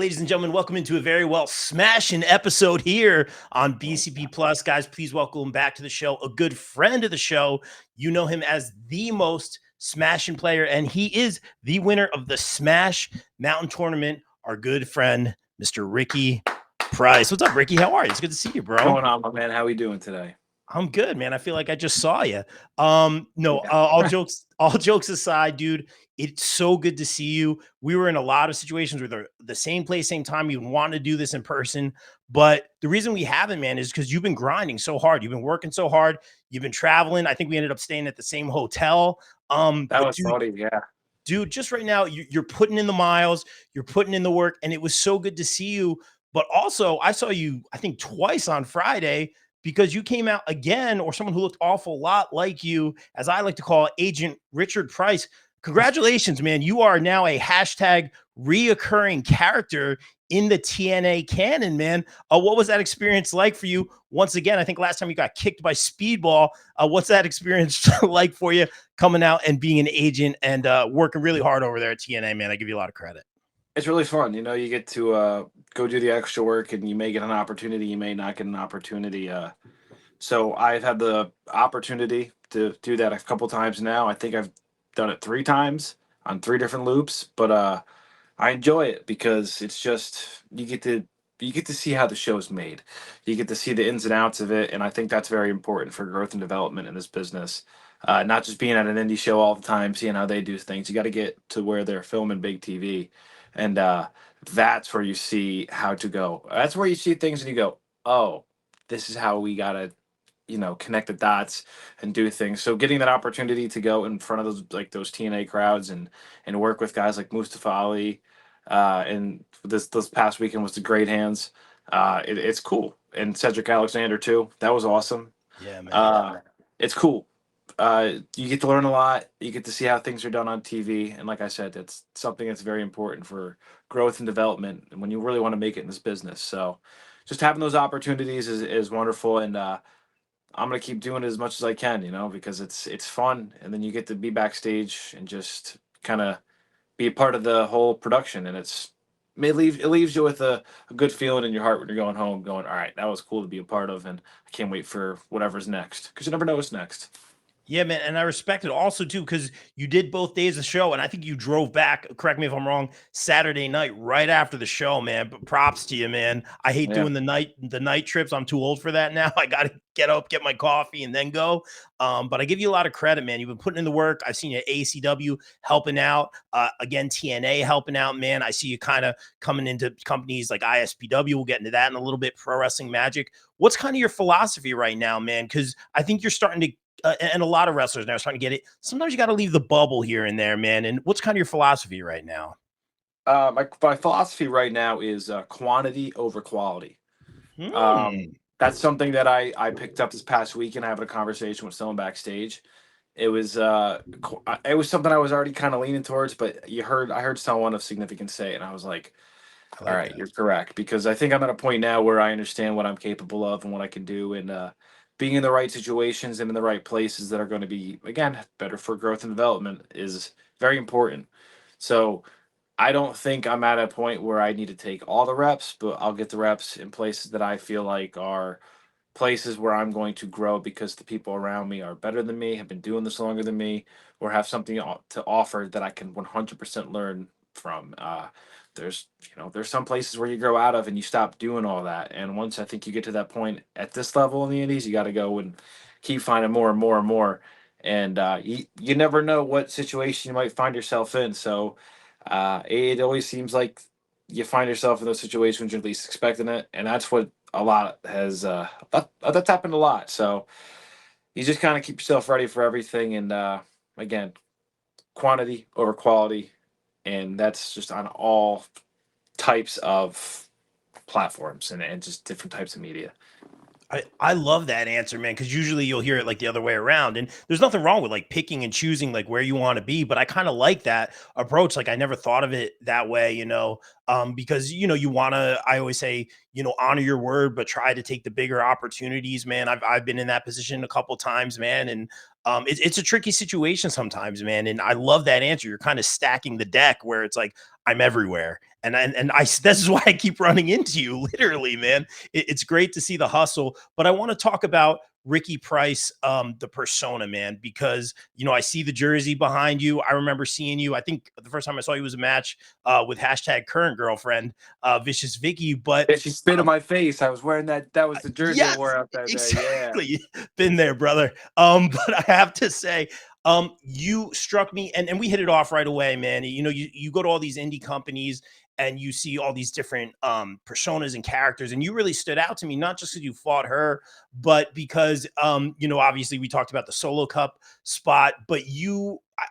ladies and gentlemen. Welcome into a very smashing episode here on BCP Plus. Guys, please welcome back to the show a good friend of the show. You know him as the most smashing player, and he is the winner of the Smash Mountain Tournament, our good friend, Mr. Ricky Pryce. What's up, Ricky? How are you? It's good to see you, bro. What's going on, my man? How we doing today? I'm good, man. I feel like I just saw you. All jokes aside, dude, it's so good to see you. We were in a lot of situations where the same place, same time. You want to do this in person, but the reason we haven't, man, is because you've been grinding so hard. You've been working so hard. You've been traveling. I think we ended up staying at the same hotel. That But was funny, yeah. dude, just right now, you're putting in the miles, you're putting in the work, and it was so good to see you. But also, I saw you, I think, twice on Friday because you came out again, or someone who looked awful lot like you, as I like to call Agent Richard Pryce. Congratulations, man. You are now a hashtag reoccurring character in the TNA canon, man. What was that experience like for you? Once again, I think last time you got kicked by Speedball. What's that experience like for you coming out and being an agent and working really hard over there at TNA, man? I give you a lot of credit. It's really fun. You get to go do the extra work, and you may get an opportunity, you may not get an opportunity. So I've had the opportunity to do that a couple times now. I think I've done it 3 times on 3 different loops, but I enjoy it because it's just you get to see how the show's made. You get to see the ins and outs of it, and I think that's very important for growth and development in this business. Not just being at an indie show all the time, seeing how they do things. You got to get to where they're filming big TV, and that's where you see how to go. That's where you see things and you go, oh, this is how we gotta connect the dots and do things. So getting that opportunity to go in front of those TNA crowds and work with guys like Mustafa Ali, and this past weekend was the Great Hands. It's cool, and Cedric Alexander too. That was awesome. Yeah, man. It's cool. You get to learn a lot. You get to see how things are done on TV, and like I said, it's something that's very important for growth and development, and when you really want to make it in this business. So, just having those opportunities is wonderful, and I'm gonna keep doing it as much as I can, because it's fun, and then you get to be backstage and just kind of be a part of the whole production, and it leaves you with a good feeling in your heart when you're going home, going, all right, that was cool to be a part of, and I can't wait for whatever's next because you never know what's next. Yeah, man, and I respect it also too because you did both days of the show, and I think you drove back. Correct me if I'm wrong. Saturday night, right after the show, man. But props to you, man. I hate Yeah. doing the night trips. I'm too old for that now. I got to get up, get my coffee, and then go. But I give you a lot of credit, man. You've been putting in the work. I've seen you at ACW helping out. Again, TNA helping out, man. I see you kind of coming into companies like ISPW. We'll get into that in a little bit. Pro Wrestling Magic. What's kind of your philosophy right now, man? Because I think you're starting to and a lot of wrestlers now are starting to get it. Sometimes you got to leave the bubble here and there, man. And what's kind of your philosophy right now? My philosophy right now is quantity over quality. Hmm. That's something that I picked up this past weekend, having a conversation with someone backstage. It was something I was already kind of leaning towards, but I heard someone of significance say it, and I was like, I all like right, that. you're correct, because I think I'm at a point now where I understand what I'm capable of and what I can do, and being in the right situations and in the right places that are going to be, again, better for growth and development is very important. So I don't think I'm at a point where I need to take all the reps, but I'll get the reps in places that I feel like are places where I'm going to grow because the people around me are better than me, have been doing this longer than me, or have something to offer that I can 100% learn from. There's some places where you grow out of and you stop doing all that. And once I think you get to that point at this level in the Indies, you got to go and keep finding more and more and more. And you never know what situation you might find yourself in. So it always seems like you find yourself in those situations you're least expecting it, and that's what a lot has that's happened a lot. So you just kind of keep yourself ready for everything, and again, quantity over quality, and that's just on all types of platforms and just different types of media. I love that answer, man, because usually you'll hear it like the other way around. And there's nothing wrong with like picking and choosing like where you want to be, but I kind of like that approach. Like I never thought of it that way, because you want to, I always say, honor your word, but try to take the bigger opportunities, man. I've been in that position a couple times, man. And It's a tricky situation sometimes, man. And I love that answer. You're kind of stacking the deck where it's like, I'm everywhere. And this is why I keep running into you, literally, man. It's great to see the hustle. But I want to talk about Ricky Pryce, the persona, man, because I see the jersey behind you. I remember seeing you. I think the first time I saw you was a match with hashtag current girlfriend, Vicious Vicky. But Yeah, she spit in my face. I was wearing that. That was the jersey I yes, wore out that day. Yeah. exactly. Been there, brother. But I have to say, you struck me, and we hit it off right away, man. You go to all these indie companies and you see all these different personas and characters, and you really stood out to me, not just because you fought her, but because obviously we talked about the Solo Cup spot, but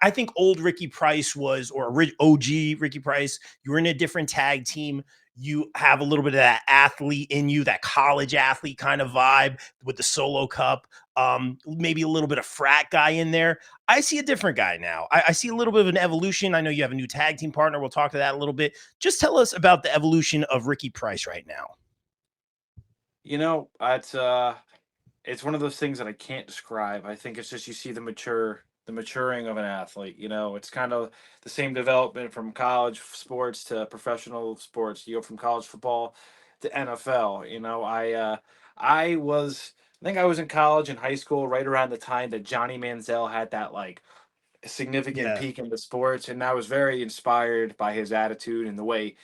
I think old Ricky Pryce OG Ricky Pryce, you were in a different tag team. You have a little bit of that athlete in you, that college athlete kind of vibe with the Solo Cup. Maybe a little bit of frat guy in there. I see a different guy now. I see a little bit of an evolution. I know you have a new tag team partner. We'll talk to that a little bit. Just tell us about the evolution of Ricky Pryce right now. It's one of those things that I can't describe. I think it's just you see the maturing of an athlete. It's kind of the same development from college sports to professional sports. You go from college football to NFL. I think I was in college and high school right around the time that Johnny Manziel had that like significant Yeah. peak into sports, and I was very inspired by his attitude and the way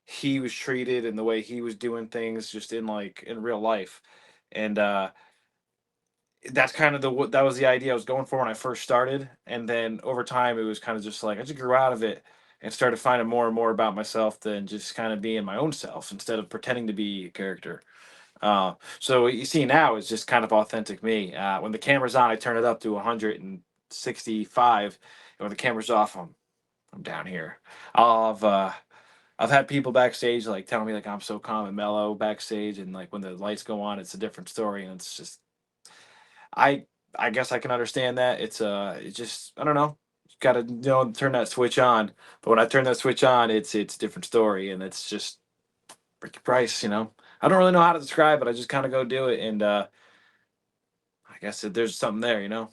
he was treated and the way he was doing things just in real life. And that's kind of that was the idea I was going for when I first started. And then over time, it was kind of just like I just grew out of it and started finding more and more about myself than just kind of being my own self instead of pretending to be a character. So what you see now is just kind of authentic me. When the camera's on, I turn it up to 165, and when the camera's off, I'm down here. I've had people backstage like telling me like I'm so calm and mellow backstage, and like when the lights go on, it's a different story, and it's just I I guess I can understand that. It's just I don't know. You gotta turn that switch on. But when I turn that switch on, it's a different story, and it's just Ricky Price. I don't really know how to describe it. I just kind of go do it, and I guess that there's something there.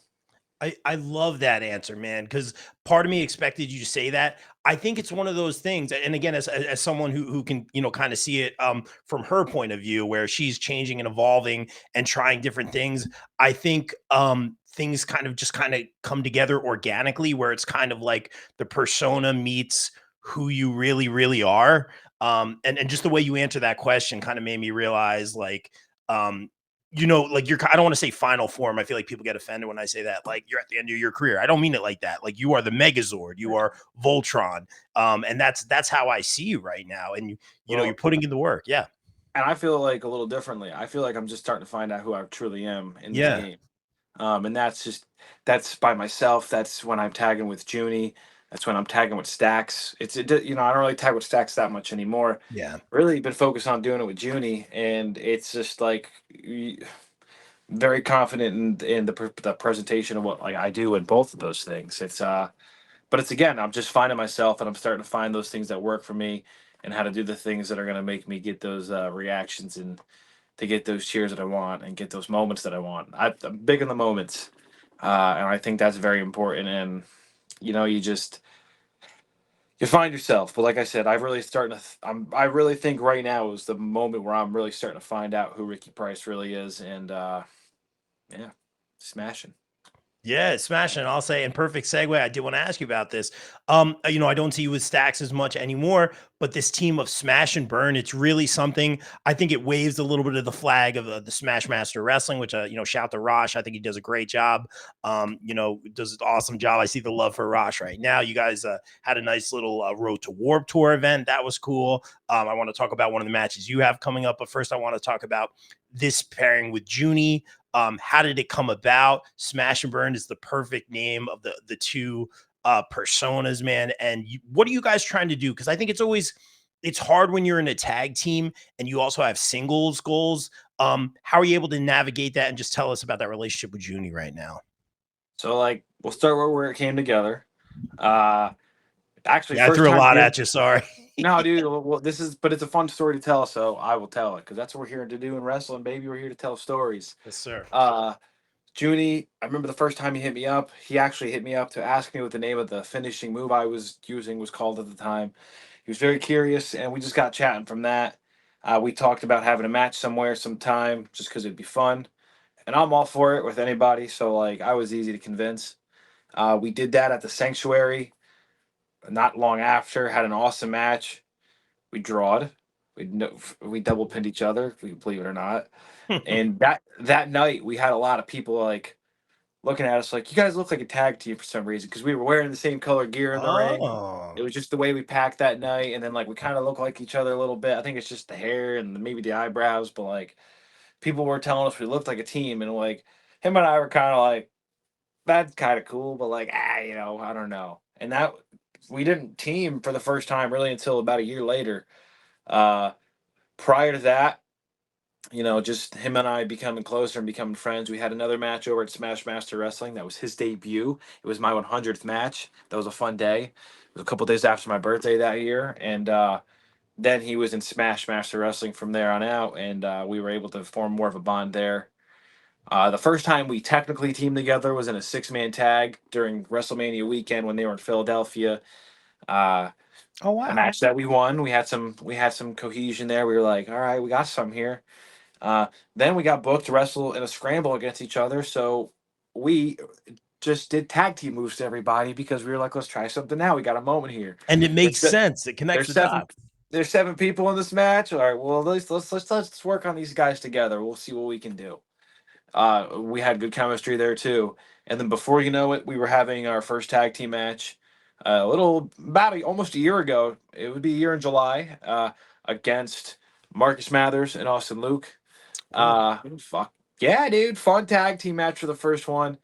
I love that answer, man, because part of me expected you to say that. I think it's one of those things, and again, as someone who can kind of see it from her point of view, where she's changing and evolving and trying different things. I think things kind of come together organically, where it's kind of like the persona meets who you really really are. And just the way you answer that question kind of made me realize um like I don't want to say final form. I feel like people get offended when I say that. Like you're at the end of your career. I don't mean it like that. Like you are the Megazord, you are Voltron. And that's how I see you right now. And you're Well, putting in the work. Yeah. and I feel like a little differently. I feel like I'm just starting to find out who I truly am in this Yeah. game. And that's by myself. That's when I'm tagging with Junie. That's when I'm tagging with Stacks. I don't really tag with Stacks that much anymore. Yeah. Really been focused on doing it with Junie, and it's just like very confident in the presentation of what like I do in both of those things. But it's again, I'm just finding myself, and I'm starting to find those things that work for me, and how to do the things that are going to make me get those reactions and to get those cheers that I want and get those moments that I want. I'm big in the moments, and I think that's very important. And you just you find yourself. But like I said, I really starting to. I really think right now is the moment where I'm really starting to find out who Ricky Price really is, and yeah, smashing. Yeah, smashing. I'll say, in perfect segue, I did want to ask you about this. I don't see you with Stacks as much anymore, but this team of Smash and Burn, it's really something. I think it waves a little bit of the flag of the Smash Master Wrestling, which shout to Rosh. I think he does a great job. Does an awesome job. I see the love for Rosh right now. You guys had a nice little Road to Warp Tour event. That was cool. I want to talk about one of the matches you have coming up, but first I want to talk about this pairing with Junie. How did it come about? Smash and Burn is the perfect name of the two personas, man. And what are you guys trying to do? Because I think it's hard when you're in a tag team and you also have singles goals. How are you able to navigate that? And just tell us about that relationship with Junie right now. So like we'll start where it came together. Uh, Actually, Yeah, I first threw a time lot here. at you. Sorry. No, dude. Well, but it's a fun story to tell, so I will tell it because that's what we're here to do in wrestling, baby. We're here to tell stories. Yes, sir. Uh, Junie, I remember the first time he hit me up. He actually hit me up to ask me what the name of the finishing move I was using was called at the time. He was very curious, and we just got chatting from that. We talked about having a match somewhere, sometime, just because it'd be fun. And I'm all for it with anybody. So like, I was easy to convince. We did that at the Sanctuary. Not long after, had an awesome match. We drawed. We double pinned each other, believe it or not. And that night, we had a lot of people like looking at us like, you guys look like a tag team for some reason because we were wearing the same color gear in the ring. Oh. It was just the way we packed that night, and then like we kind of look like each other a little bit. I think it's just the hair and maybe the eyebrows, but like people were telling us we looked like a team, and like him and I were kind of like, that's kind of cool, but like I don't know. And that we didn't team for the first time really until about a year later. Uh, Prior to that, just him and I becoming closer and becoming friends. We had another match over at Smash Master Wrestling. That was his debut. It was my 100th match. That was a fun day. It was a couple days after my birthday that year, and then he was in Smash Master Wrestling from there on out, and we were able to form more of a bond there. The first time we technically teamed together was in a six-man tag during WrestleMania weekend when they were in Philadelphia. Uh, Oh a wow. match that we won. We had some cohesion there. We were like, all right, we got some here. Uh, then we got booked to wrestle in a scramble against each other. So we just did tag team moves to everybody because we were like, let's try something now. We got a moment here. And it makes There's se- sense. It connects there's the seven dots. there's seven people in this match. All right, well let's work on these guys together. We'll see what we can do. We had good chemistry there too. And then before you know it, we were having our first tag team match a little almost a year ago. It would be a year in July against Marcus Mathers and Austin Luke. Ooh. Fuck yeah, dude! Fun tag team match for the first one.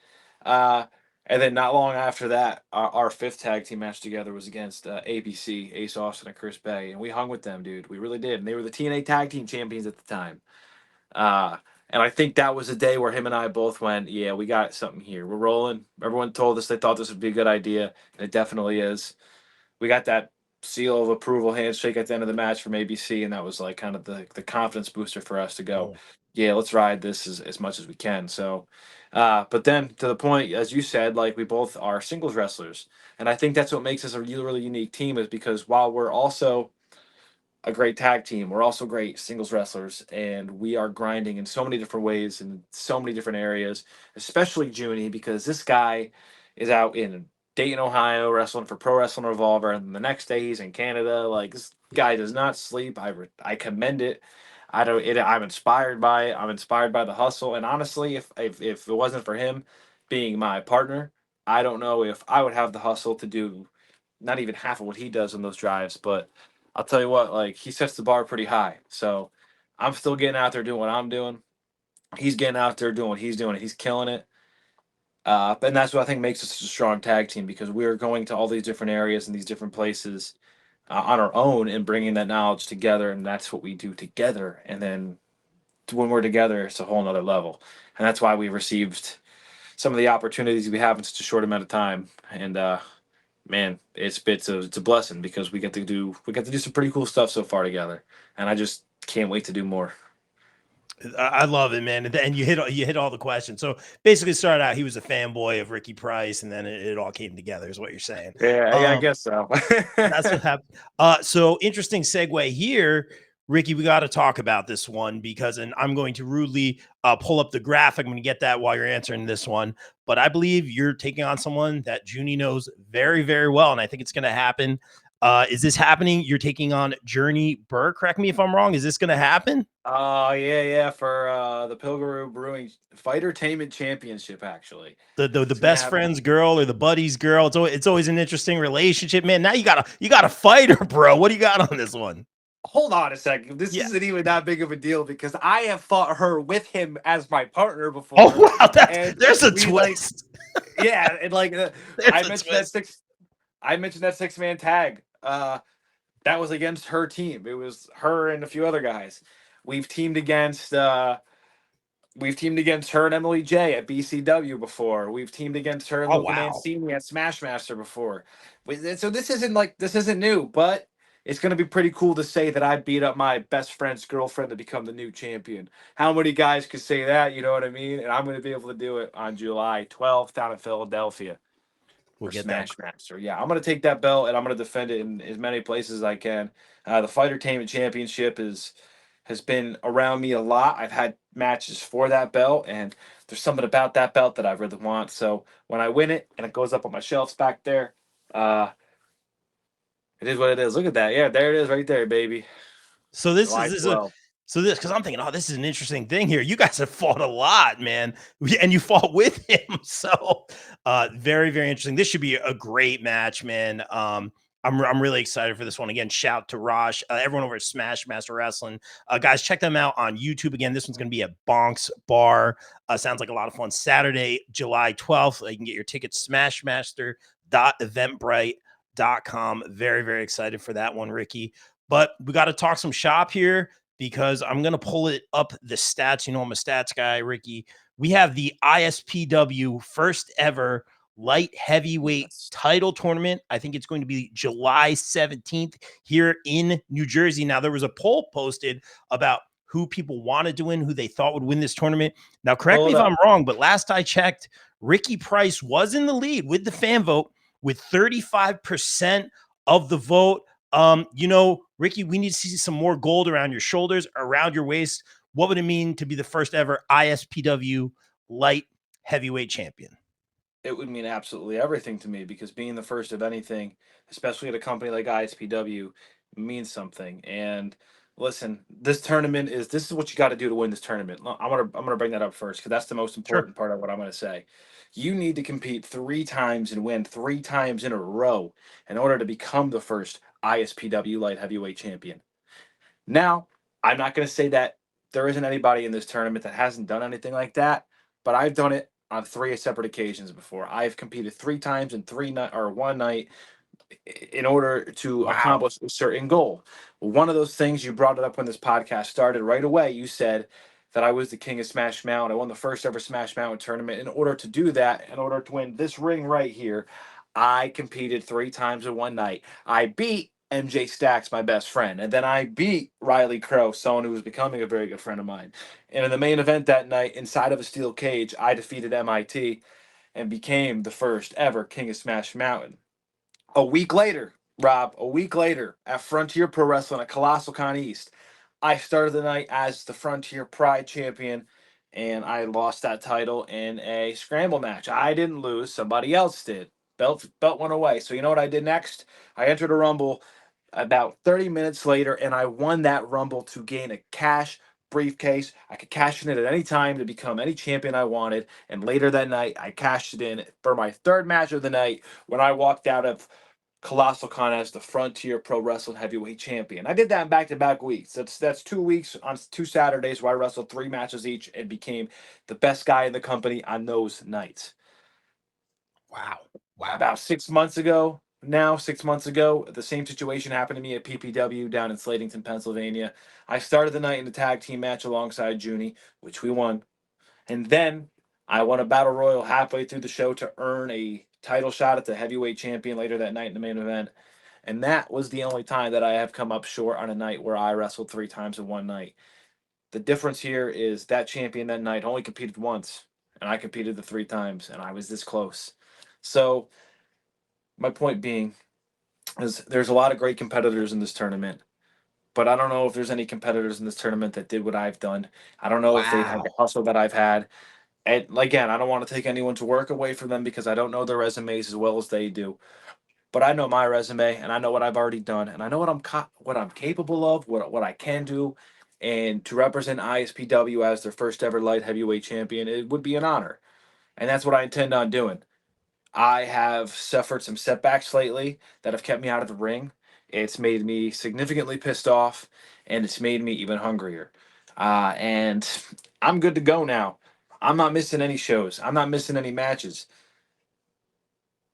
Uh, and then not long after that, our fifth tag team match together was against ABC, Ace Austin and Chris Bay, and we hung with them, dude. We really did. And they were the TNA Tag Team Champions at the time. Uh, and I think that was the day where him and I both went, yeah, we got something here. We're rolling. Everyone told us they thought this would be a good idea, and it definitely is. We got that seal of approval handshake at the end of the match from ABC, and that was like kind of the confidence booster for us to go, Oh. yeah, let's ride this as much as we can. So, but then to the point, as you said, like we both are singles wrestlers, and I think that's what makes us a really, really unique team is because while we're also a great tag team. We're also great singles wrestlers, and we are grinding in so many different ways in so many different areas, especially Junie, because this guy is out in Dayton, Ohio, wrestling for Pro Wrestling Revolver, and the next day he's in Canada. Like this guy does not sleep. I commend it. I don't. I'm inspired by it. I'm inspired by the hustle. And honestly, if it wasn't for him being my partner, I don't know if I would have the hustle to do not even half of what he does in those drives. But I'll tell you what, like he sets the bar pretty high. So I'm still getting out there doing what I'm doing. He's getting out there doing what he's doing. He's killing it. And that's what I think makes us such a strong tag team because we're going to all these different areas and these different places on our own and bringing that knowledge together. And that's what we do together. And then when we're together, it's a whole nother level. And that's why we received some of the opportunities we have in such a short amount of time. And man, it's a blessing because we get to do some pretty cool stuff so far together, and I just can't wait to do more. I love it, man. And you hit all the questions. So basically, it started out he was a fanboy of Ricky Pryce, and then it all came together. Is what you're saying? Yeah, I Um, guess so. that's what happened. So interesting segue here, Ricky. We got to talk about this one because, and I'm going to rudely pull up the graphic. I'm going to get that while you're answering this one. But I believe you're taking on someone that Junie knows very, very well, and I think it's going to happen. Is this happening? You're taking on Journey Burr. Correct me if I'm wrong. Is this going to happen? Oh yeah, for the Pilgrim Brewing Fightertainment Championship, actually, The it's gonna best happen. friend's girl or the buddy's girl. It's always an interesting relationship, man. Now you got a fighter, bro. What do you got on this one? Hold on a second. This Yeah. isn't even that big of a deal because I have fought her with him as my partner Oh before, wow, and there's a we like, twist. yeah, and like There's I a mentioned that twist. six. I mentioned that six-man tag. That was against her team. It was her and a few other guys. We've teamed against uh we've teamed against her and Emily J at BCW before. We've teamed against her and Oh Luca wow. Mancini at Smashmaster before. So this isn't new, but it's going to be pretty cool to say that I beat up my best friend's girlfriend to become the new champion. How many guys could say that? You know what I mean? And I'm going to be able to do it on July 12th down in Philadelphia We'll for get that. Smash Master. Yeah, I'm going to take that belt and I'm going to defend it in as many places as I can. The Fightertainment Championship has been around me a lot. I've had matches for that belt, and there's something about that belt that I really want. So when I win it and it goes up on my shelves back there, it is what it is. Look at that. Yeah, there it is right there, baby. So this July is 12th. so this, because I'm thinking, oh, this is an interesting thing here. You guys have fought a lot, man, and you fought with him. So very, very interesting. This should be a great match, man. I'm really excited for this one. Again, shout to Raj, everyone over at Smash Master Wrestling. Guys, check them out on YouTube. Again, this one's going to be at Bonk's Bar. Sounds like a lot of fun. Saturday, July 12th. You can get your tickets, smashmaster.eventbrite.com. Very, very excited for that one, Ricky. But we got to talk some shop here, because I'm going to pull it up the stats. You know, I'm a stats guy, Ricky. We have the ISPW first ever light heavyweight title tournament. I think it's going to be July 17th here in New Jersey. Now, there was a poll posted about who people wanted to win, who they thought would win this tournament. Now, correct me if I'm wrong, but last I checked, Ricky Pryce was in the lead with the fan vote with 35% of the vote. You know, Ricky, we need to see some more gold around your shoulders, around your waist. What would it mean to be the first ever ISPW light heavyweight champion? It would mean absolutely everything to me, because being the first of anything, especially at a company like ISPW, means something. And listen, this is what you got to do to win this tournament. I'm gonna bring that up first, because that's the most Sure. important part of what I'm gonna say. You need to compete 3 times and win 3 times in a row in order to become the first ISPW Light Heavyweight Champion. Now, I'm not going to say that there isn't anybody in this tournament that hasn't done anything like that, but I've done it on 3 separate occasions before. I've competed 3 times in 3 night or one night in order to Wow. accomplish a certain goal. One of those things, you brought it up when this podcast started right away. You said that I was the king of Smash Mountain. I won the first ever Smash Mountain tournament. In order to do that, in order to win this ring right here, I competed 3 times in one night. I beat MJ Stacks, my best friend, and then I beat Riley Crow, someone who was becoming a very good friend of mine. And in the main event that night, inside of a steel cage, I defeated MIT and became the first ever king of Smash Mountain. A week later, Rob, a week later at Frontier Pro Wrestling at Colossal Con East, I started the night as the Frontier Pride champion, and I lost that title in a scramble match. I didn't lose, somebody else did. Belt went away. So you know what I did next? I entered a Rumble about 30 minutes later, and I won that Rumble to gain a cash briefcase. I could cash in it at any time to become any champion I wanted. And later that night, I cashed it in for my third match of the night when I walked out of Colossal Con as the Frontier Pro Wrestling Heavyweight Champion. I did that in back-to-back weeks. That's 2 weeks on 2 Saturdays where I wrestled 3 matches each and became the best guy in the company on those nights. Wow. Wow. About 6 months ago, the same situation happened to me at PPW down in Slatington, Pennsylvania. I started the night in a tag team match alongside Junie, which we won. And then I won a battle royal halfway through the show to earn a title shot at the heavyweight champion later that night in the main event. And that was the only time that I have come up short on a night where I wrestled 3 times in one night. The difference here is that champion that night only competed once, and I competed the 3 times, and I was this close. So my point being is there's a lot of great competitors in this tournament, but I don't know if there's any competitors in this tournament that did what I've done. I don't know if they've had the Wow. hustle that I've had. And again, I don't want to take anyone's work away from them because I don't know their resumes as well as they do. But I know my resume, and I know what I've already done, and I know what I'm capable of, what I can do. And to represent ISPW as their first ever light heavyweight champion, it would be an honor, and that's what I intend on doing. I have suffered some setbacks lately that have kept me out of the ring. It's made me significantly pissed off, and it's made me even hungrier. And I'm good to go now. I'm not missing any shows. I'm not missing any matches.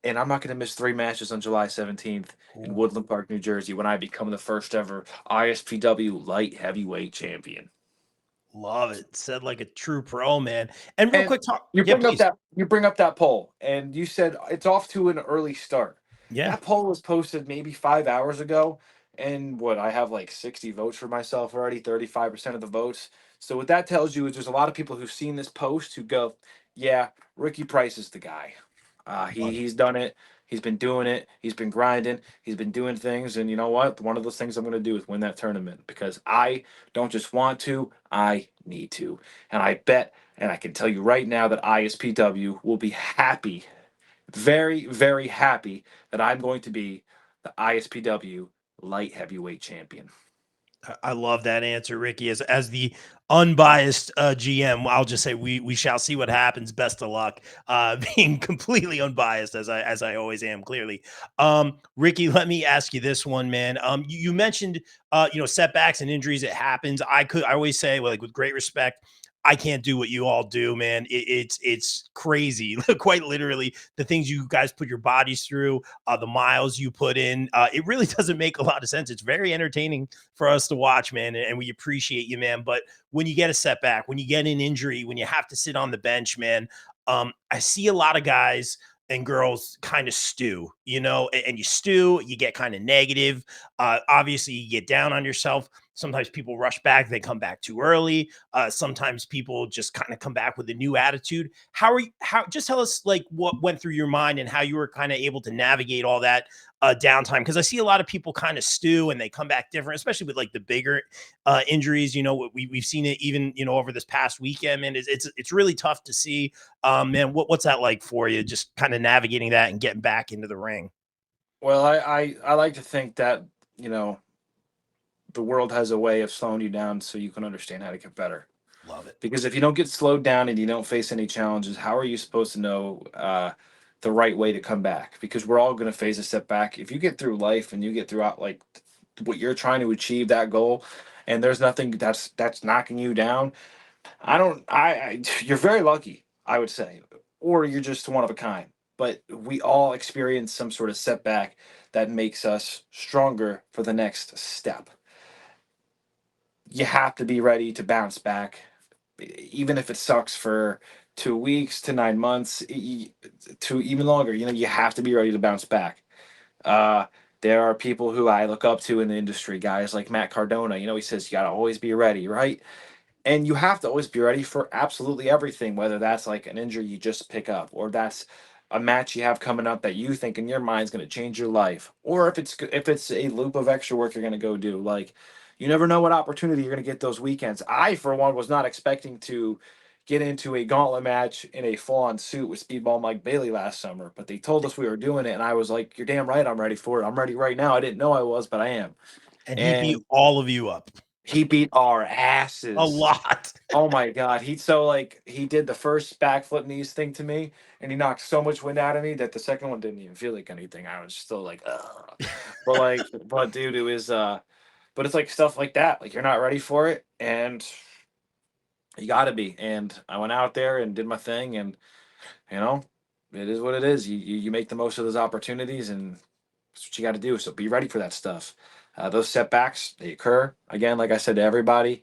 And I'm not going to miss 3 matches on July 17th in Ooh, Woodland Park, New Jersey, when I become the first ever ISPW Light Heavyweight Champion. love it. Said like a true pro, man. And real And quick talk. Yeah, please. you bring up that poll, and you said it's off to an early start. Yeah. That poll was posted maybe 5 hours ago, and what, I have like 60 votes for myself already, 35% of the votes. So what that tells you is there's a lot of people who've seen this post who go, yeah, Ricky Pryce is the guy. Love it. He's done it. He's been doing it. He's been grinding. He's been doing things. And you know what? One of those things I'm going to do is win that tournament, because I don't just want to, I need to. And I bet, and I can tell you right now, that ISPW will be happy, very, very happy, that I'm going to be the ISPW Light Heavyweight Champion. I love that answer, Ricky. As the unbiased GM, I'll just say we shall see what happens. Best of luck. Being completely unbiased as I always am, clearly. Ricky, let me ask you this one, man. You mentioned setbacks and injuries. It happens. I always say, well, like, with great respect, I can't do what you all do, man. It's crazy, quite literally, the things you guys put your bodies through, the miles you put in. It really doesn't make a lot of sense. It's very entertaining for us to watch, man, and we appreciate you, man. But when you get a setback, when you get an injury, when you have to sit on the bench, man, I see a lot of guys and girls kind of stew, and you stew, you get kind of negative. Obviously, you get down on yourself. Sometimes people rush back, they come back too early. Sometimes people just kind of come back with a new attitude. Just tell us, like, what went through your mind and how you were kind of able to navigate all that downtime, because I see a lot of people kind of stew and they come back different, especially with like the bigger injuries. We've seen it even over this past weekend, man. It's really tough to see. Man, what's that like for you? Just kind of navigating that and getting back into the ring. Well, I like to think that, you know, the world has a way of slowing you down so you can understand how to get better. Love it. Because if you don't get slowed down and you don't face any challenges, how are you supposed to know the right way to come back? Because we're all going to face a setback. If you get through life and you get throughout, like, what you're trying to achieve, that goal, and there's nothing that's knocking you down, I don't. You're very lucky, I would say, or you're just one of a kind. But we all experience some sort of setback that makes us stronger for the next step. You have to be ready to bounce back, even if it sucks for 2 weeks to 9 months, to even longer. You have to be ready to bounce back. Uh, there are people who I look up to in the industry, guys like Matt Cardona. He says you got to always be ready, right? And you have to always be ready for absolutely everything, whether that's like an injury you just pick up, or that's a match you have coming up that you think in your mind is going to change your life, or if it's a loop of extra work you're going to go do. Like, you never know what opportunity you're going to get those weekends. I, for one, was not expecting to get into a gauntlet match in a full-on suit with Speedball Mike Bailey last summer, but they told us we were doing it, and I was like, "You're damn right, I'm ready for it. I'm ready right now." I didn't know I was, but I am. And he beat And all of you up he beat our a asses. lot. Oh my god, he did the first backflip knees thing to me, and he knocked so much wind out of me that the second one didn't even feel like anything. I was still like, ugh. But dude, it was but it's like stuff like that. Like, you're not ready for it, and you got to be. And I went out there and did my thing, and you know, it is what it is. You make the most of those opportunities, and that's what you got to do. So be ready for that stuff. Those setbacks, they occur again, like I said to everybody.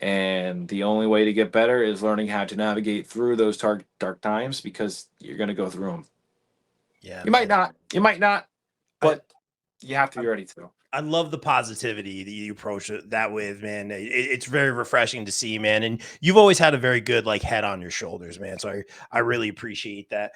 And the only way to get better is learning how to navigate through those dark times, because you're going to go through them. Yeah, man. You might not, I, but you have to I be ready to. I love the positivity that you approach it that with, man. It's very refreshing to see, man. And you've always had a very good like head on your shoulders, man. So I really appreciate that.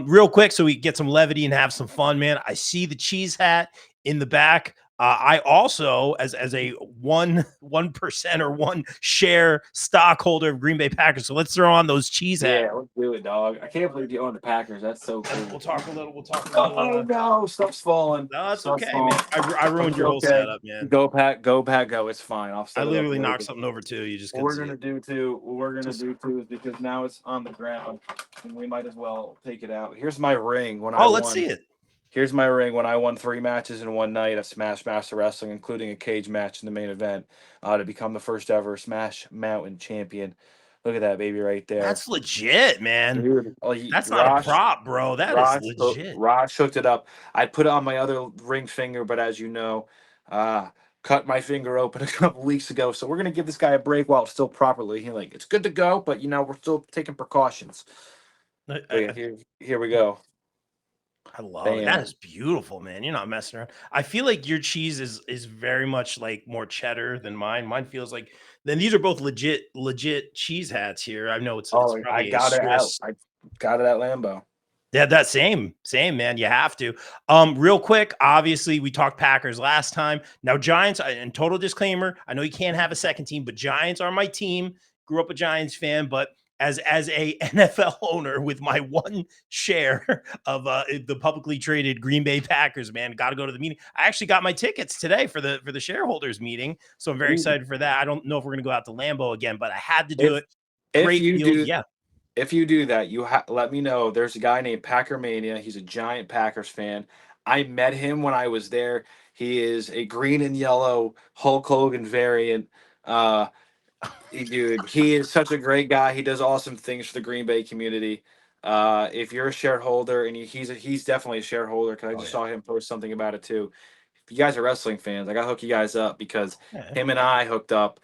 Real quick, so we get some levity and have some fun, man. I see the cheese hat in the back. I also, as a 1% or one share stockholder of Green Bay Packers. So let's throw on those cheese hats. Yeah, let's do it, dog. I can't believe you own the Packers. That's so And cool. we'll talk a little. We'll talk a little. Oh no, stuff's falling. No, it's Stuff's okay, man. falling. I ruined It's your whole okay. setup, man. Go pack, go pack, go. It's fine. I'll I set it up literally knocked later. something over too. You just What couldn't we're see gonna it. do too, Just is because now it's on the ground, and we might as well take it out. Here's my ring when I oh, let's see won. it. Here's my ring when I won 3 matches in one night of Smash Master Wrestling, including a cage match in the main event, to become the first ever Smash Mountain champion. Look at that baby right there. That's legit, man. Dude, That's not a prop, bro. That is legit. Raj hooked it up. I put it on my other ring finger, but as you know, uh, cut my finger open a couple weeks ago. So we're gonna give this guy a break while it's still properly healing. It's good to go, but we're still taking precautions. I, But I, yeah, here we go. I love it. That fan. is beautiful, man. You're not messing around. I feel like your cheese is very much like more cheddar than mine. Mine feels like then these are both legit cheese hats here. I know it's Oh, I probably a got it out. Swiss. I got it at Lambeau. Yeah, that same man. You have to. Real quick. Obviously, we talked Packers last time. Now Giants. And total disclaimer. I know you can't have a second team, but Giants are my team. Grew up a Giants fan, but as a NFL owner with my one share of the publicly traded Green Bay Packers, man, got to go to the meeting. I actually got my tickets today for the shareholders meeting, so I'm very Ooh. excited for that. I don't know if we're gonna go out to Lambeau again, but I had to do If it. if Great you field, do yeah. if you do that, let me know. There's a guy named Packer Mania. He's a giant Packers fan. I met him when I was there. He is a green and yellow Hulk Hogan variant. Uh, Dude, he is such a great guy. He does awesome things for the Green Bay community. If you're a shareholder, and he's definitely a shareholder because I Oh just yeah. saw him post something about it too. If you guys are wrestling fans, I gotta hook you guys up because Yeah. him and I hooked up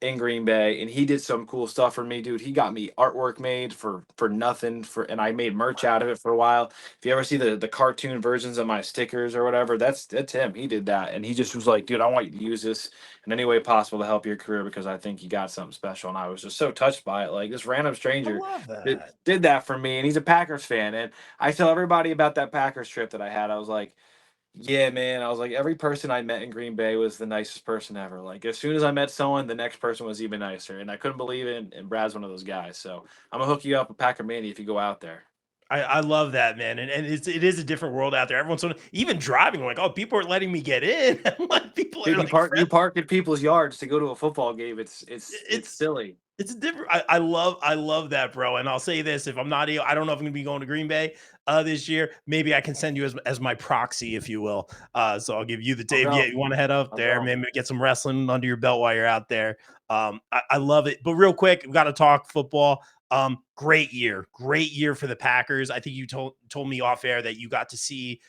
in Green Bay, and he did some cool stuff for me, dude. He got me artwork made for nothing and I made merch out of it for a while. If you ever see the cartoon versions of my stickers or whatever, that's him. He did that, and he just was like, dude, I want you to use this in any way possible to help your career because I think you got something special. And I was just so touched by it. Like this random I stranger love did, that. did that for me, and he's a Packers fan. And I tell everybody about that Packers trip that I had. I was like, yeah, man. I was like, every person I met in Green Bay was the nicest person ever. Like, as soon as I met someone, the next person was even nicer. And I couldn't believe it. And Brad's one of those guys. So I'm going to hook you up with Packer Mania if you go out there. I love that, man. And it is a different world out there. Everyone's even driving, like, oh, people are letting me get in. Like, people are Dude, like you friends. park in people's yards to go to a football game. It's It's silly. it's a different. I love that, bro. And I'll say this: if I'm not, I don't know if I'm gonna be going to Green Bay this year. Maybe I can send you as my proxy, if you will. So I'll give you the I'll Dave. Yeah, go. you want to head up I'll there, go. maybe get some wrestling under your belt while you're out there. I love it. But real quick, we got to talk football. Great year for the Packers. I think you told me off air that you got to see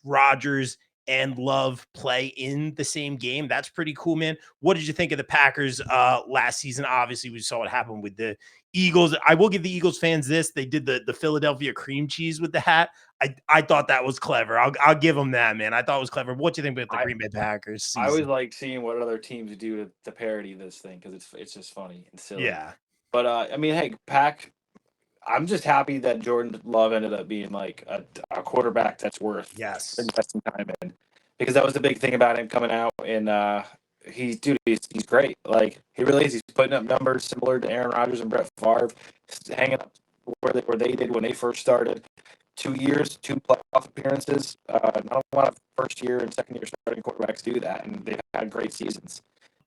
Rodgers and Love play in the same game. That's pretty cool, man. What did you think of the Packers last season? Obviously, we saw what happened with the Eagles. I will give the Eagles fans this. They did the Philadelphia cream cheese with the hat. I thought that was clever. I'll give them that, man. I thought it was clever. What do you think about the I Green Bay Packers I always season? like seeing what other teams do to parody this thing because it's just funny and silly. Yeah. But I mean, hey, Pack. I'm just happy that Jordan Love ended up being like a quarterback that's worth Yes. investing time in, because that was the big thing about him coming out. And he's great. Like he really is. He's putting up numbers similar to Aaron Rodgers and Brett Favre, hanging up where they did when they first started. 2 years, two playoff appearances. Not a lot of first year and second year starting quarterbacks do that, and they've had great seasons.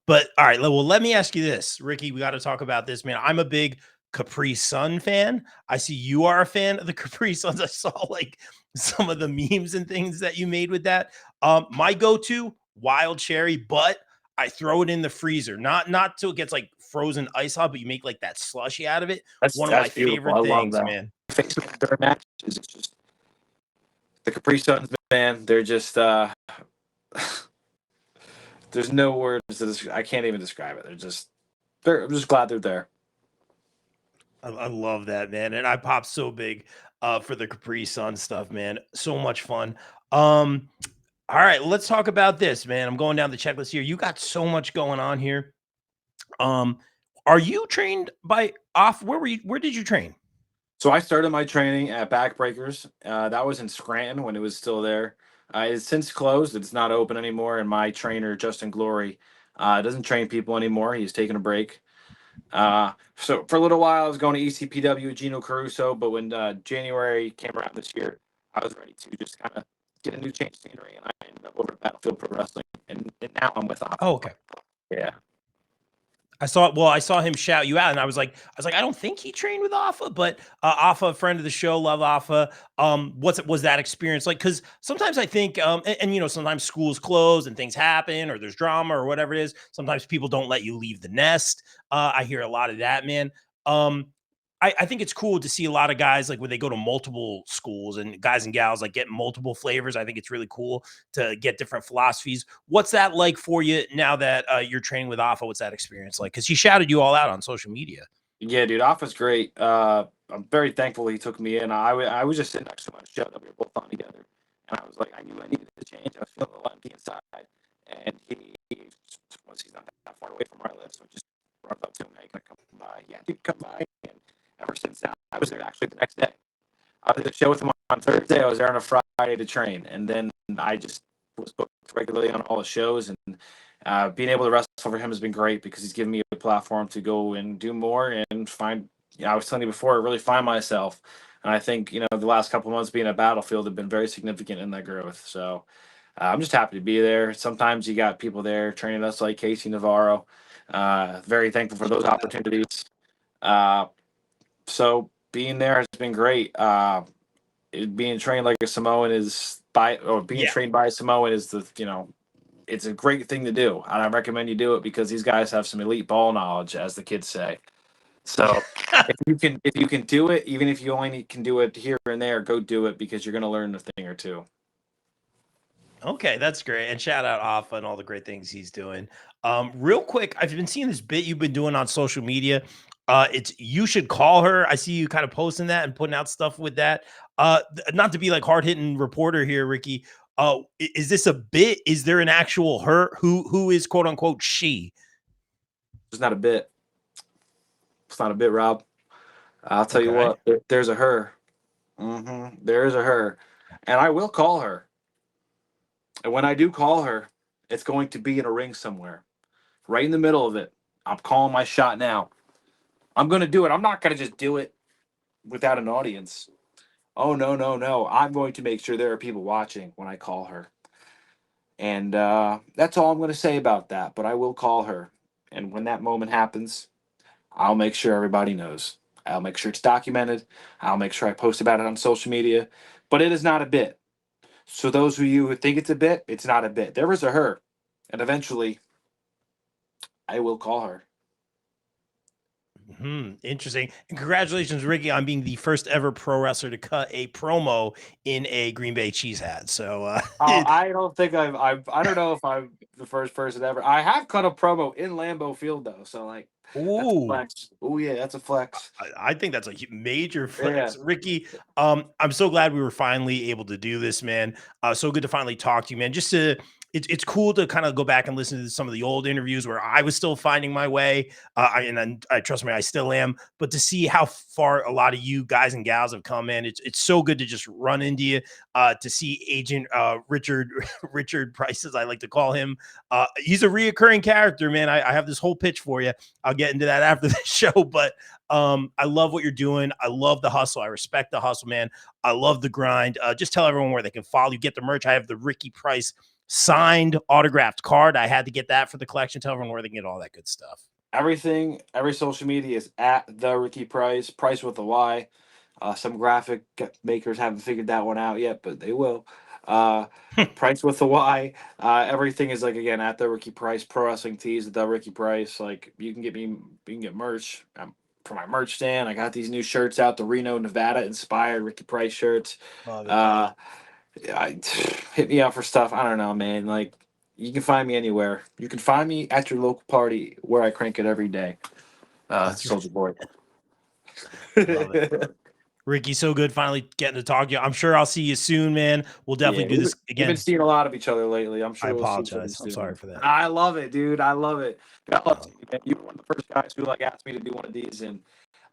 But all right, well, let me ask you this, Ricky. We got to talk about this, man. I'm a big Capri Sun fan. I see you are a fan of the Capri Suns. I saw like some of the memes and things that you made with that. My go-to wild cherry, but I throw it in the freezer, not till it gets like frozen ice hot, but you make like that slushy out of it. One of my That's beautiful. I favorite love things, that. man. Face during matches, it's just the Capri Suns, man. They're just there's no words to describe. I can't even describe it. I'm just glad they're there. I love that, man. And I pop so big for the Capri Sun stuff, man. So much fun. Um, all right, let's talk about this, man. I'm going down the checklist here. You got so much going on here. Um, are you trained by off? Where did you train? So I started my training at Backbreakers. That was in Scranton when it was still there. It's since closed. It's not open anymore. And my trainer, Justin Glory, doesn't train people anymore. He's taking a break. So for a little while, I was going to ECPW with Gino Caruso. But when January came around this year, I was ready to just kind of get a new change of scenery. And I ended up over at Battlefield Pro Wrestling. And now I'm with Aqua. Oh, okay. Yeah. I saw him shout you out, and I don't think he trained with Alpha, but Alpha, a friend of the show, love Alpha. Was that experience like? Because sometimes I think, and you know, sometimes schools close and things happen, or there's drama or whatever it is. Sometimes people don't let you leave the nest. I hear a lot of that, man. Um, I think it's cool to see a lot of guys like when they go to multiple schools and guys and gals like get multiple flavors. I think it's really cool to get different philosophies. What's that like for you now that you're training with Alpha? What's that experience like? Because he shouted you all out on social media. Yeah, dude, Alpha's great. I'm very thankful he took me in. I was just sitting next to him on a show that we were both on together, and I was like, I knew I needed to change. I was feeling a little empty inside, and once he's not that far away from where I live, so I just brought it up to him. Hey, can I come by? Yeah, dude, come by. And ever since that, I was there actually the next day. I was at the show with him on Thursday. I was there on a Friday to train, and then I just was booked regularly on all the shows. And being able to wrestle for him has been great because he's given me a platform to go and do more and find. I was telling you before, really find myself. And I think the last couple of months being at Battlefield have been very significant in that growth. So I'm just happy to be there. Sometimes you got people there training us like Casey Navarro. Very thankful for those opportunities. So being there has been great. Being trained like a Samoan trained by a Samoan is it's a great thing to do. And I recommend you do it because these guys have some elite ball knowledge, as the kids say. So if you can do it, even if you only can do it here and there, go do it because you're going to learn a thing or two. Okay, that's great. And shout out Alpha and all the great things he's doing. Real quick, I've been seeing this bit you've been doing on social media. It's you should call her. I see you kind of posting that and putting out stuff with that. Not to be like hard hitting reporter here, Ricky. Is this a bit? Is there an actual her who is quote unquote she? It's not a bit. It's not a bit, Rob. I'll tell you what. There's a her. There is a her, and I will call her. And when I do call her, it's going to be in a ring somewhere, right in the middle of it. I'm calling my shot now. I'm going to do it. I'm not going to just do it without an audience. Oh, no, no, no. I'm going to make sure there are people watching when I call her. And that's all I'm going to say about that. But I will call her. And when that moment happens, I'll make sure everybody knows. I'll make sure it's documented. I'll make sure I post about it on social media. But it is not a bit. So those of you who think it's a bit, it's not a bit. There is a her. And eventually, I will call her. Interesting. And congratulations, Ricky, on being the first ever pro wrestler to cut a promo in a Green Bay cheese hat. So I don't think I don't know if I'm the first person ever. I have cut a promo in Lambeau Field though, so like that's a flex. Oh yeah, that's a flex. I think that's a major flex. Yeah. Ricky, I'm so glad we were finally able to do this, man. So good to finally talk to you, man. It's cool to kind of go back and listen to some of the old interviews where I was still finding my way. And I trust me, I still am. But to see how far a lot of you guys and gals have come in, it's so good to just run into you. To see Agent Richard Pryce, as I like to call him. He's a reoccurring character, man. I have this whole pitch for you. I'll get into that after the show, but I love what you're doing. I love the hustle. I respect the hustle, man. I love the grind. Just tell everyone where they can follow you. Get the merch. I have the Ricky Pryce signed autographed card. I had to get that for the collection. Tell everyone where they can get all that good stuff. Everything, every social media is at the Ricky Pryce, Price with a Y. Some graphic makers haven't figured that one out yet, but they will. Price with a Y. Everything is like again at the Ricky Pryce. Pro wrestling tees at the Ricky Pryce. Like you can get merch for my merch stand. I got these new shirts out, the Reno, Nevada inspired Ricky Pryce shirts. Hit me up for stuff. I don't know, man. Like you can find me anywhere. You can find me at your local party where I crank it every day. Soldier Boy. Love it. Ricky, so good finally getting to talk to you. I'm sure I'll see you soon, man. We'll definitely do this again. We've been seeing a lot of each other lately. I'm sure. I apologize. I'm sorry for that. I love it, dude. I love it. You were one of the first guys who asked me to do one of these, and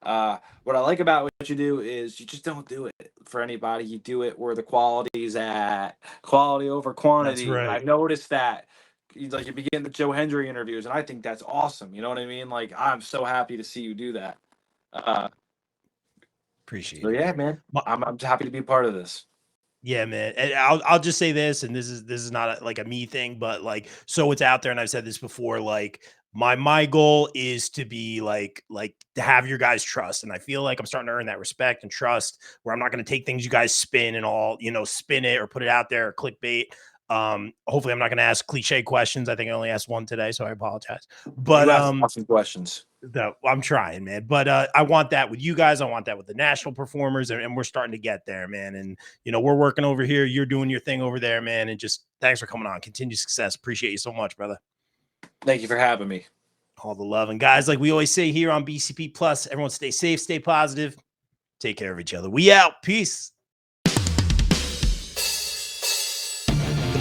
what I like about what you do is you just don't do it for anybody. You do it where the quality's at, quality over quantity. That's right. And I've noticed that. You begin the Joe Hendry interviews, and I think that's awesome. You know what I mean? Like I'm so happy to see you do that. Appreciate it. Yeah, man. I'm happy to be part of this. Yeah, man. And I'll just say this, and this is not like a me thing, but like so it's out there, and I've said this before. Like my goal is to be like to have your guys' trust, and I feel like I'm starting to earn that respect and trust. Where I'm not going to take things you guys spin and all spin it or put it out there or clickbait. Hopefully, I'm not going to ask cliche questions. I think I only asked one today, so I apologize. But you asked awesome questions. I'm trying, man. But I want that with you guys. I want that with the national performers, and we're starting to get there, man. And we're working over here. You're doing your thing over there, man. And just thanks for coming on. Continued success. Appreciate you so much, brother. Thank you for having me. All the love. And guys, like we always say here on BCP Plus, everyone stay safe, stay positive. Take care of each other. We out. Peace.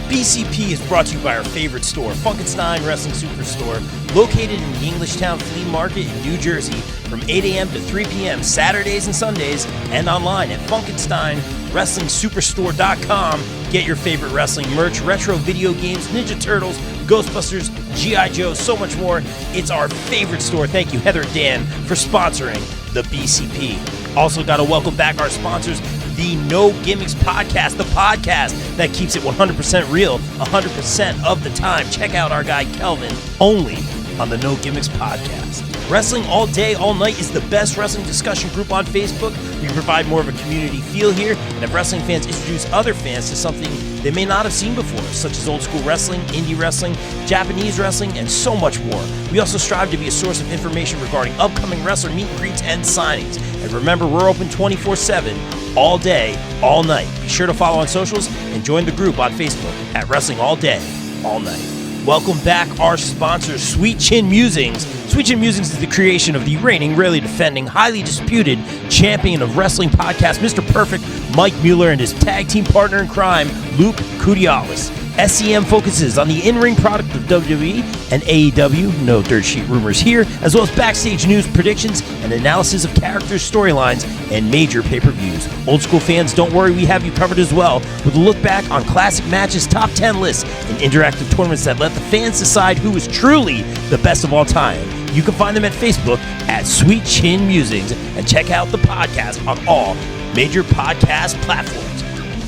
BCP is brought to you by our favorite store, Funkenstein Wrestling Superstore, located in the Englishtown Flea Market in New Jersey from 8 a.m. to 3 p.m. Saturdays and Sundays, and online at FunkensteinWrestlingSuperstore.com. Get your favorite wrestling merch, retro video games, Ninja Turtles, Ghostbusters, G.I. Joe, so much more. It's our favorite store. Thank you, Heather and Dan, for sponsoring the BCP. Also got to welcome back our sponsors, the No Gimmicks Podcast, the podcast that keeps it 100% real 100% of the time. Check out our guy Kelvin, only on the No Gimmicks Podcast. Wrestling All Day, All Night is the best wrestling discussion group on Facebook. We provide more of a community feel here and have wrestling fans introduce other fans to something they may not have seen before, such as old school wrestling, indie wrestling, Japanese wrestling, and so much more. We also strive to be a source of information regarding upcoming wrestler meet and greets and signings. And remember, we're open 24/7, all day, all night. Be sure to follow on socials and join the group on Facebook at Wrestling All Day, All Night. Welcome back our sponsors, Sweet Chin Musings. Sweet Chin Musings is the creation of the reigning, rarely defending, highly disputed champion of wrestling podcast, Mr. Perfect, Mike Mueller, and his tag team partner in crime, Luke Kudialis. SCM focuses on the in-ring product of WWE and AEW, no dirt sheet rumors here, as well as backstage news, predictions, and analysis of characters, storylines, and major pay-per-views. Old school fans, don't worry, we have you covered as well, with a look back on classic matches, top 10 lists, and interactive tournaments that let the fans decide who is truly the best of all time. You can find them at Facebook at Sweet Chin Musings, and check out the podcast on all major podcast platforms.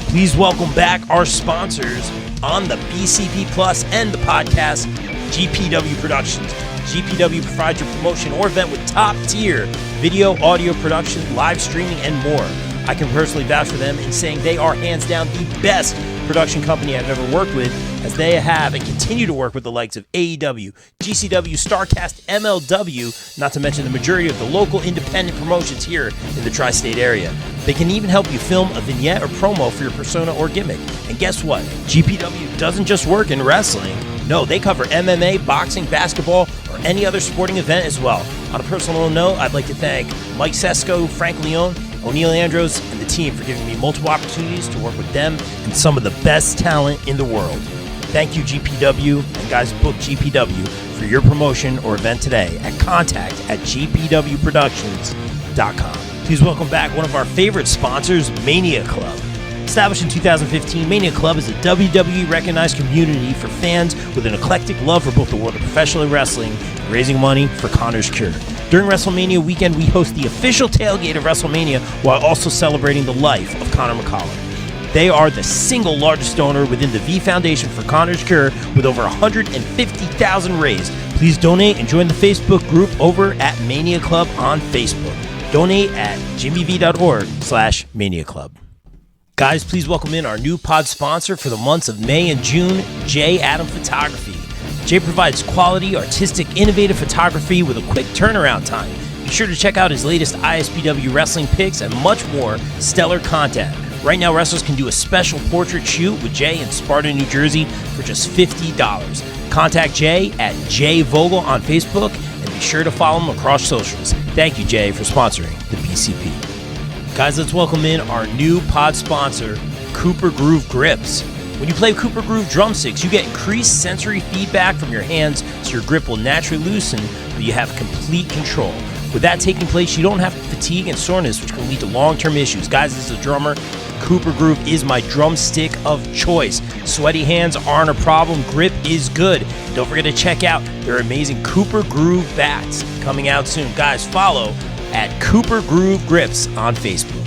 Please welcome back our sponsors on the BCP Plus and the podcast, GPW Productions. GPW provides your promotion or event with top-tier video, audio production, live streaming, and more. I can personally vouch for them in saying they are hands down the best production company I've ever worked with, as they have and continue to work with the likes of AEW, GCW, StarCast, MLW, not to mention the majority of the local independent promotions here in the tri-state area. They can even help you film a vignette or promo for your persona or gimmick. And guess what? GPW doesn't just work in wrestling. No, they cover MMA, boxing, basketball, or any other sporting event as well. On a personal note, I'd like to thank Mike Sesko, Frank Leone, O'Neil Andros, and the team for giving me multiple opportunities to work with them and some of the best talent in the world. Thank you, GPW, and guys, book GPW for your promotion or event today at contact@gpwproductions.com. Please welcome back one of our favorite sponsors, Mania Club. Established in 2015, Mania Club is a WWE-recognized community for fans with an eclectic love for both the world of professional wrestling and raising money for Connor's Cure. During WrestleMania weekend, we host the official tailgate of WrestleMania while also celebrating the life of Conor McCallum. They are the single largest donor within the V Foundation for Connor's Cure, with over $150,000 raised. Please donate and join the Facebook group over at Mania Club on Facebook. Donate at jimmyv.org/Mania Club. Guys, please welcome in our new pod sponsor for the months of May and June, J. Adam Photography. Jay provides quality, artistic, innovative photography with a quick turnaround time. Be sure to check out his latest ISPW wrestling pics and much more stellar content. Right now, wrestlers can do a special portrait shoot with Jay in Sparta, New Jersey for just $50. Contact Jay at Jay Vogel on Facebook and be sure to follow him across socials. Thank you, Jay, for sponsoring the BCP. Guys, let's welcome in our new pod sponsor, Cooper Groove Grips. When you play Cooper Groove drumsticks, you get increased sensory feedback from your hands, so your grip will naturally loosen, but you have complete control. With that taking place, you don't have fatigue and soreness, which can lead to long-term issues. Guys, as a drummer, Cooper Groove is my drumstick of choice. Sweaty hands aren't a problem. Grip is good. And don't forget to check out their amazing Cooper Groove bats coming out soon. Guys, follow at Cooper Groove Grips on Facebook.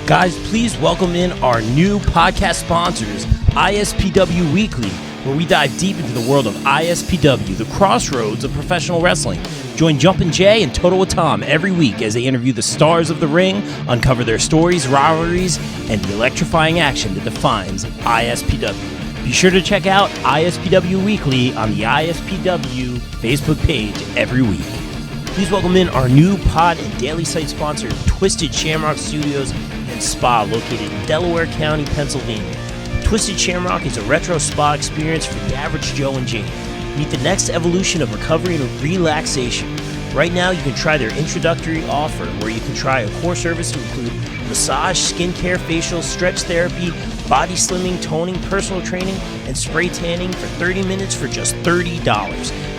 Guys, please welcome in our new podcast sponsors, ISPW Weekly, where we dive deep into the world of ISPW, the crossroads of professional wrestling. Join Jumpin' Jay and Total with Tom every week as they interview the stars of the ring, uncover their stories, rivalries, and the electrifying action that defines ISPW. Be sure to check out ISPW Weekly on the ISPW Facebook page every week. Please welcome in our new pod and daily site sponsor, Twisted Shamrock Studios and Spa, located in Delaware County, Pennsylvania. Twisted Shamrock is a retro spa experience for the average Joe and Jane. Meet the next evolution of recovery and relaxation. Right now, you can try their introductory offer where you can try a core service to include massage, skincare, facial, stretch therapy, body slimming, toning, personal training, and spray tanning for 30 minutes for just $30.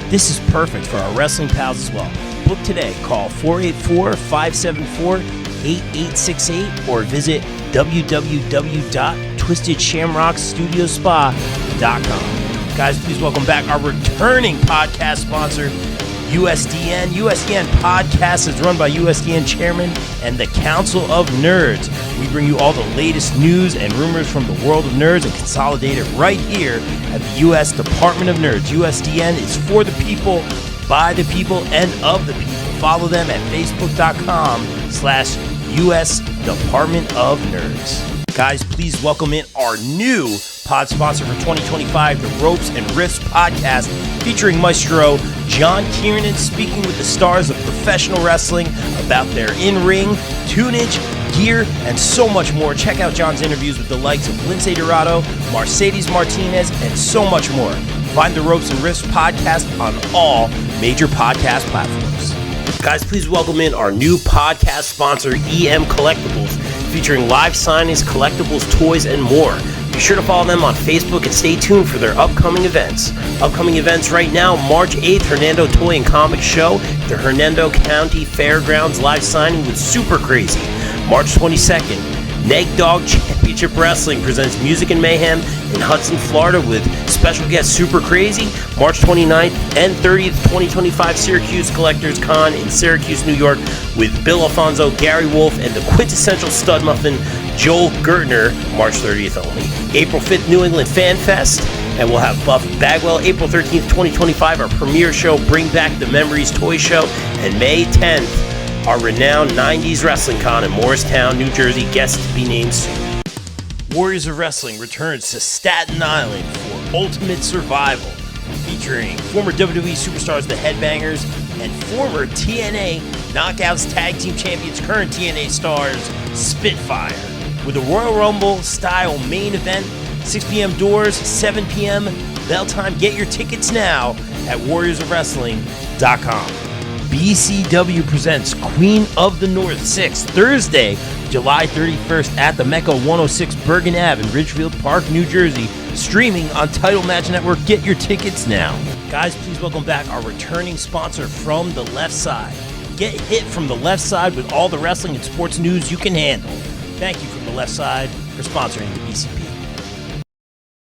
This is perfect for our wrestling pals as well. Book today. Call 484-574-8868 or visit www.twistedshamrockstudiospa.com. Guys, please welcome back our returning podcast sponsor, USDN. USDN podcast is run by USDN Chairman and the Council of Nerds. We bring you all the latest news and rumors from the world of nerds and consolidate it right here at the U.S. Department of Nerds. USDN is for the people, by the people, and of the people. Follow them at facebook.com/US Department of Nerds. Guys, please welcome in our new pod sponsor for 2025, the Ropes and Riffs podcast, featuring Maestro John Kiernan speaking with the stars of professional wrestling about their in-ring, tunage, gear, and so much more. Check out John's interviews with the likes of Lince Dorado, Mercedes Martinez, and so much more. Find the Ropes and Riffs podcast on all major podcast platforms. Guys, please welcome in our new podcast sponsor, EM Collectibles, featuring live signings, collectibles, toys, and more. Be sure to follow them on Facebook and stay tuned for their upcoming events. Upcoming events right now, March 8th, Hernando Toy and Comic Show, the Hernando County Fairgrounds live signing with Super Crazy. March 22nd, Neg Dog Championship Wrestling presents Music and Mayhem in Hudson, Florida with special guest Super Crazy. March 29th and 30th, 2025 Syracuse Collectors Con in Syracuse, New York with Bill Alfonso, Gary Wolf, and the quintessential stud muffin Joel Gertner, March 30th only. April 5th, New England Fan Fest, and we'll have Buff Bagwell. April 13th, 2025, our premiere show, Bring Back the Memories Toy Show, and May 10th, our renowned 90s Wrestling Con in Morristown, New Jersey, guests to be named soon. Warriors of Wrestling returns to Staten Island for Ultimate Survival, featuring former WWE superstars, the Headbangers, and former TNA Knockouts Tag Team Champions, current TNA stars, Spitfire, with a Royal Rumble-style main event, 6 p.m. doors, 7 p.m. bell time. Get your tickets now at warriorsofwrestling.com. BCW presents Queen of the North 6, Thursday, July 31st at the Mecca 106 Bergen Ave in Ridgefield Park, New Jersey, streaming on Title Match Network. Get your tickets now. Guys, please welcome back our returning sponsor from the left side. Get hit from the left side with all the wrestling and sports news you can handle. Thank you from the left side for sponsoring the BCP.